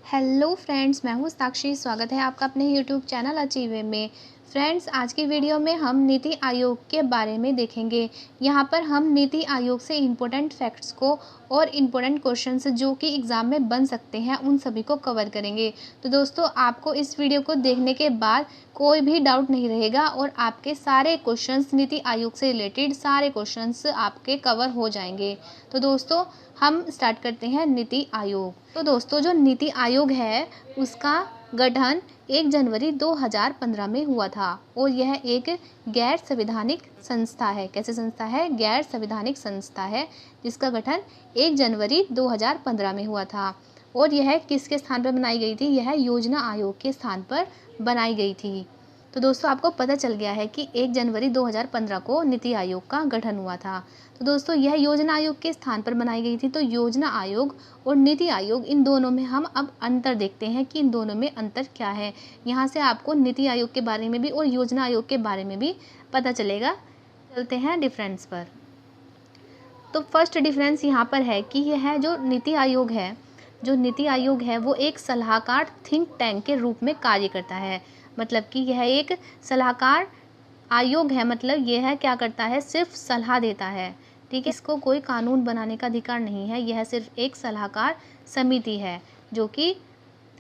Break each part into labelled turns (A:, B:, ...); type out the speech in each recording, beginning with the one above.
A: Hello friends, मैं हूँ साक्षी। स्वागत है आपका अपने यूट्यूब चैनल अचीवे में। फ्रेंड्स, आज की वीडियो में हम नीति आयोग के बारे में देखेंगे। यहाँ पर हम नीति आयोग से इम्पोर्टेंट फैक्ट्स को और इम्पोर्टेंट क्वेश्चंस जो कि एग्ज़ाम में बन सकते हैं उन सभी को कवर करेंगे। तो दोस्तों, आपको इस वीडियो को देखने के बाद कोई भी डाउट नहीं रहेगा और आपके सारे क्वेश्चंस नीति आयोग से रिलेटेड सारे क्वेश्चंस आपके कवर हो जाएंगे। तो दोस्तों, हम स्टार्ट करते हैं नीति आयोग। तो दोस्तों, जो नीति आयोग है उसका गठन 1 जनवरी 2015 में हुआ था और यह एक गैर संवैधानिक संस्था है। कैसे संस्था है? गैर संवैधानिक संस्था है जिसका गठन 1 जनवरी 2015 में हुआ था। और यह किसके स्थान पर बनाई गई थी? यह योजना आयोग के स्थान पर बनाई गई थी। तो दोस्तों, आपको पता चल गया है कि 1 जनवरी 2015 को नीति आयोग का गठन हुआ था। तो दोस्तों, यह योजना आयोग के स्थान पर बनाई गई थी। तो योजना आयोग और नीति आयोग, इन दोनों में हम अब अंतर देखते हैं कि इन दोनों में अंतर क्या है। यहाँ से आपको नीति आयोग के बारे में भी और योजना आयोग के बारे में भी पता चलेगा। चलते हैं डिफरेंस पर। तो फर्स्ट डिफरेंस यहाँ पर है कि यह जो नीति आयोग है वो एक सलाहकार थिंक टैंक के रूप में कार्य करता है। मतलब कि यह एक सलाहकार आयोग है। मतलब यह क्या करता है? सिर्फ सलाह देता है। ठीक है, इसको कोई कानून बनाने का अधिकार नहीं है। यह सिर्फ एक सलाहकार समिति है जो कि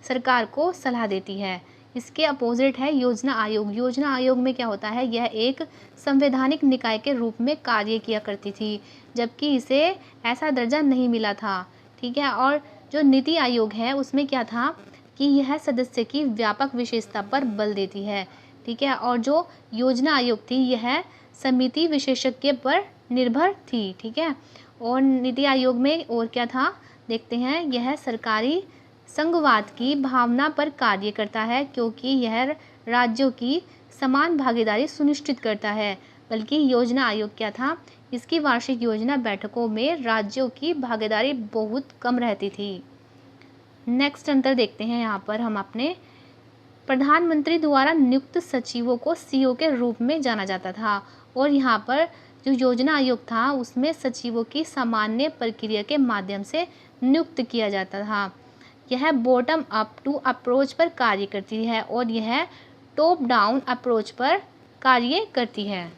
A: सरकार को सलाह देती है। इसके अपोजिट है योजना आयोग। योजना आयोग में क्या होता है? यह एक संवैधानिक निकाय के रूप में कार्य किया करती थी, जबकि इसे ऐसा दर्जा नहीं मिला था। ठीक है, और जो नीति आयोग है उसमें क्या था कि यह सदस्य की व्यापक विशेषता पर बल देती है। ठीक है, और जो योजना आयोग थी यह समिति विशेषज्ञ पर निर्भर थी। ठीक है, और नीति आयोग में और क्या था देखते हैं। यह सरकारी संघवाद की भावना पर कार्य करता है क्योंकि यह राज्यों की समान भागीदारी सुनिश्चित करता है। बल्कि योजना आयोग क्या था? इसकी वार्षिक योजना बैठकों में राज्यों की भागीदारी बहुत कम रहती थी। नेक्स्ट अंतर देखते हैं। यहाँ पर हम अपने प्रधानमंत्री द्वारा नियुक्त सचिवों को सीओ के रूप में जाना जाता था और यहाँ पर जो योजना आयोग था उसमें सचिवों की सामान्य प्रक्रिया के माध्यम से नियुक्त किया जाता था। यह बॉटम अप टू अप्रोच पर कार्य करती है और यह टॉप डाउन अप्रोच पर कार्य करती है।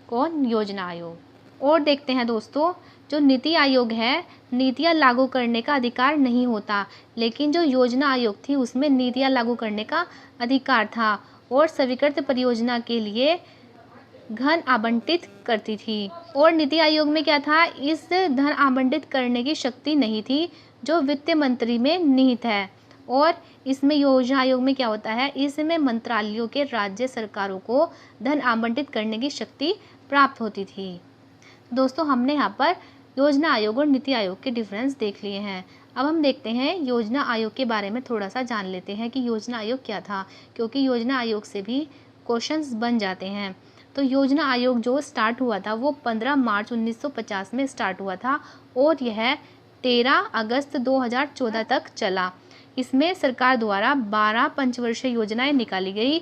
A: कौन? योजना आयोग। और देखते हैं दोस्तों, जो नीति आयोग है नीतियाँ लागू करने का अधिकार नहीं होता, लेकिन जो योजना आयोग थी उसमें नीतियाँ लागू करने का अधिकार था और स्वीकृत परियोजना के लिए धन आवंटित करती थी। और नीति आयोग में क्या था? इस धन आवंटित करने की शक्ति नहीं थी जो वित्त मंत्री में निहित है। और इसमें योजना आयोग में क्या होता है? इसमें मंत्रालयों के राज्य सरकारों को धन आवंटित करने की शक्ति प्राप्त होती थी। दोस्तों, हमने यहाँ पर योजना आयोग और नीति आयोग के डिफरेंस देख लिए हैं। अब हम देखते हैं योजना आयोग के बारे में थोड़ा सा जान लेते हैं कि योजना आयोग क्या था, क्योंकि योजना आयोग से भी क्वेश्चंस बन जाते हैं। तो योजना आयोग जो स्टार्ट हुआ था वो 15 मार्च 1950 में स्टार्ट हुआ था और यह 13 अगस्त 2014 तक चला। इसमें सरकार द्वारा 12 पंचवर्षीय योजनाएं निकाली गई।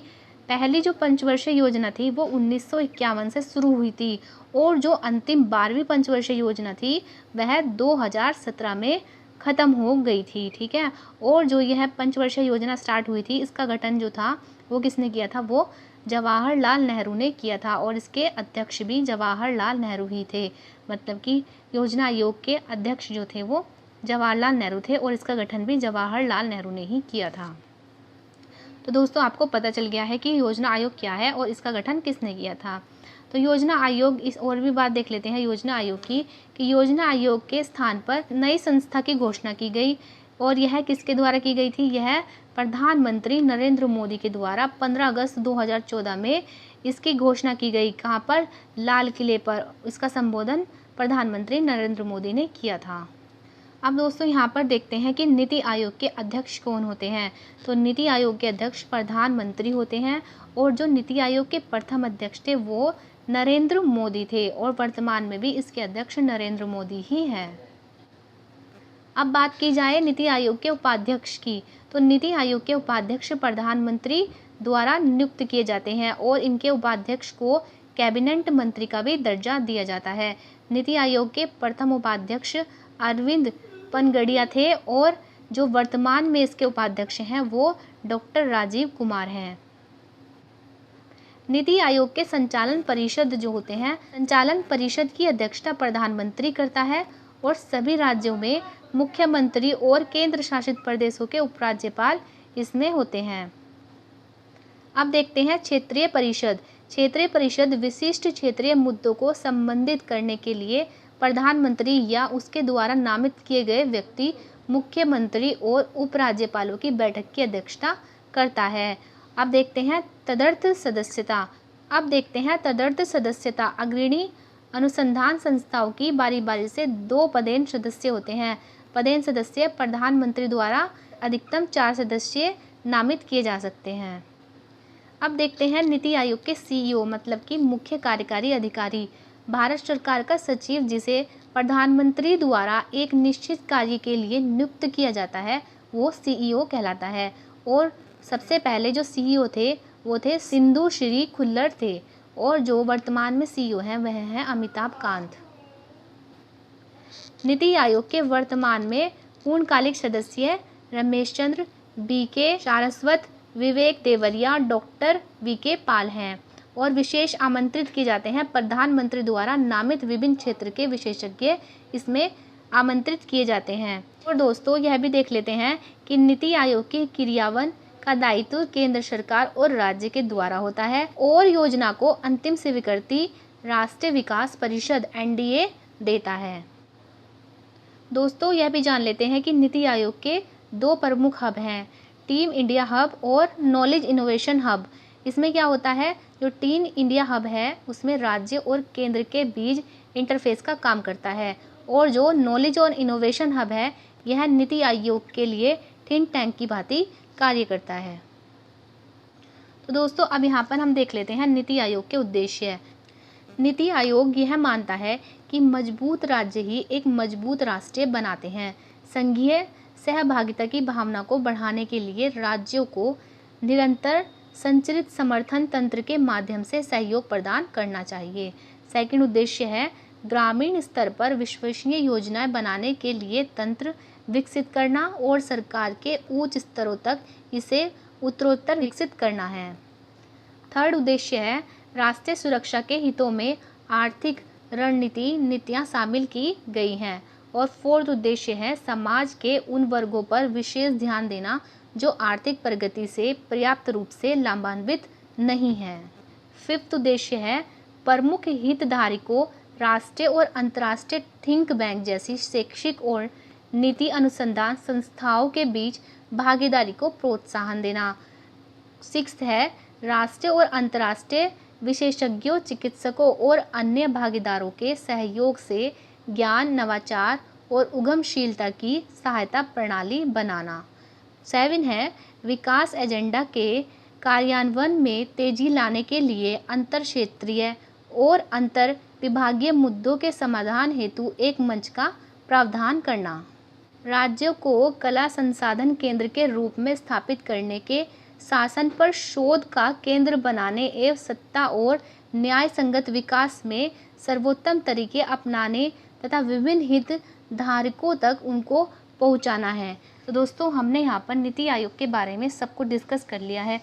A: पहली जो पंचवर्षीय योजना थी वो 1951 से शुरू हुई थी और जो अंतिम 12वीं पंचवर्षीय योजना थी वह 2017 में ख़त्म हो गई थी। ठीक है, और जो यह पंचवर्षीय योजना स्टार्ट हुई थी इसका गठन जो था वो किसने किया था? वो जवाहरलाल नेहरू ने किया था और इसके अध्यक्ष भी जवाहरलाल नेहरू ही थे। मतलब कि योजना आयोग के अध्यक्ष जो थे वो जवाहरलाल नेहरू थे और इसका गठन भी जवाहरलाल नेहरू ने ही किया था। तो दोस्तों, आपको पता चल गया है कि योजना आयोग क्या है और इसका गठन किसने किया था। तो योजना आयोग, इस और भी बात देख लेते हैं योजना आयोग की कि योजना आयोग के स्थान पर नई संस्था की घोषणा की गई और यह किसके द्वारा की गई थी? यह प्रधानमंत्री नरेंद्र मोदी के द्वारा 15 अगस्त 2014 में इसकी घोषणा की गई। कहाँ पर? लाल किले पर। इसका संबोधन प्रधानमंत्री नरेंद्र मोदी ने किया था। अब दोस्तों, यहाँ पर देखते हैं कि नीति आयोग के अध्यक्ष कौन होते हैं। तो नीति आयोग के अध्यक्ष प्रधानमंत्री होते हैं और जो नीति आयोग के प्रथम अध्यक्ष थे वो नरेंद्र मोदी थे और वर्तमान में भी इसके अध्यक्ष नरेंद्र मोदी ही हैं। अब बात की जाए नीति आयोग के उपाध्यक्ष की, तो नीति आयोग के उपाध्यक्ष प्रधानमंत्री द्वारा नियुक्त किए जाते हैं और इनके उपाध्यक्ष को कैबिनेट मंत्री का भी दर्जा दिया जाता है। नीति आयोग के प्रथम उपाध्यक्ष अरविंद पनगड़िया थे और जो वर्तमान में इसके उपाध्यक्ष हैं वो डॉक्टर राजीव कुमार हैं। नीति आयोग के संचालन परिषद जो होते हैं, संचालन परिषद की अध्यक्षता प्रधानमंत्री करता है और सभी राज्यों में मुख्यमंत्री और केंद्र शासित प्रदेशों के उपराज्यपाल इसमें होते हैं। अब देखते हैं क्षेत्रीय परिषद। क्षेत्रीय परिषद विशिष्ट क्षेत्रीय मुद्दों को संबोधित करने के लिए प्रधानमंत्री या उसके द्वारा नामित किए गए व्यक्ति, मुख्यमंत्री और उपराज्यपालों की बैठक की अध्यक्षता करता है। अब देखते हैं तदर्थ सदस्यता। अग्रणी अनुसंधान संस्थाओं की बारी बारी से 2 पदेन सदस्य होते हैं। पदेन सदस्य प्रधानमंत्री द्वारा अधिकतम 4 सदस्य नामित किए जा सकते हैं। अब देखते हैं नीति आयोग के CEO मतलब कि मुख्य कार्यकारी अधिकारी। भारत सरकार का सचिव जिसे प्रधानमंत्री द्वारा एक निश्चित कार्य के लिए नियुक्त किया जाता है वो CEO कहलाता है। और सबसे पहले जो CEO थे वो थे सिंधु श्री खुल्लर थे और जो वर्तमान में CEO हैं वह हैं अमिताभ कांत। नीति आयोग के वर्तमान में पूर्णकालिक सदस्य रमेश चंद्र, BK सारस्वत, विवेक देवरिया, डॉक्टर VK पाल हैं और विशेष आमंत्रित किए जाते हैं प्रधानमंत्री द्वारा नामित विभिन्न क्षेत्र के विशेषज्ञ इसमें आमंत्रित किए जाते हैं। और दोस्तों यह भी देख लेते हैं कि नीति आयोग के क्रियान्वयन का दायित्व केंद्र सरकार और राज्य के द्वारा होता है और योजना को अंतिम स्वीकृति राष्ट्रीय विकास परिषद NDA देता है। दोस्तों यह भी जान लेते हैं कि नीति आयोग के 2 प्रमुख हब हैं, टीम इंडिया हब और नॉलेज इनोवेशन हब। इसमें क्या होता है, जो टीम इंडिया हब है उसमें राज्य और केंद्र के बीच इंटरफेस का काम करता है और जो नॉलेज और इनोवेशन हब है यह नीति आयोग के लिए थिंक टैंक की भांति कार्य करता है। तो दोस्तों अब यहाँ पर हम देख लेते हैं नीति आयोग के उद्देश्य। नीति आयोग यह मानता है कि मजबूत राज्य ही एक मजबूत राष्ट्र बनाते हैं। संघीय सहभागिता की भावना को बढ़ाने के लिए राज्यों को निरंतर संचालित समर्थन तंत्र के माध्यम से सहयोग प्रदान करना चाहिए। सेकंड उद्देश्य है ग्रामीण स्तर पर विश्वसनीय योजनाएं बनाने के लिए तंत्र विकसित करना और सरकार के उच्च स्तरों तक इसे उत्तरोत्तर विकसित करना है। थर्ड उद्देश्य है राष्ट्रीय सुरक्षा के हितों में आर्थिक रणनीति नीतियां शामिल की गई हैं। और फोर्थ उद्देश्य है समाज के उन वर्गों पर विशेष ध्यान देना जो आर्थिक प्रगति से पर्याप्त रूप से लाभान्वित नहीं है। फिफ्थ उद्देश्य है प्रमुख हितधारकों राष्ट्रीय और अंतर्राष्ट्रीय थिंक बैंक जैसी शैक्षिक और नीति अनुसंधान संस्थाओं के बीच भागीदारी को प्रोत्साहन देना। सिक्स्थ है राष्ट्रीय और अंतर्राष्ट्रीय विशेषज्ञों, चिकित्सकों और अन्य भागीदारों के सहयोग से ज्ञान, नवाचार और उद्यमशीलता की सहायता प्रणाली बनाना। 7 है विकास एजेंडा के कार्यान्वयन में तेजी लाने के लिए अंतर क्षेत्रीय और अंतर विभागीय मुद्दों के समाधान हेतु एक मंच का प्रावधान करना। राज्यों को कला संसाधन केंद्र के रूप में स्थापित करने के शासन पर शोध का केंद्र बनाने एवं सत्ता और न्याय संगत विकास में सर्वोत्तम तरीके अपनाने तथा विभिन्न हितधारकों तक उनको पहुंचाना है। तो दोस्तों हमने यहाँ पर नीति आयोग के बारे में सब कुछ डिस्कस कर लिया है।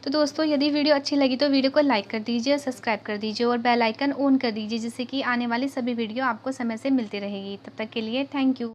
A: तो दोस्तों यदि वीडियो अच्छी लगी तो वीडियो को लाइक कर दीजिए, सब्सक्राइब कर दीजिए और बेल आइकन ऑन कर दीजिए जिससे कि आने वाली सभी वीडियो आपको समय से मिलती रहेगी। तब तक के लिए थैंक यू।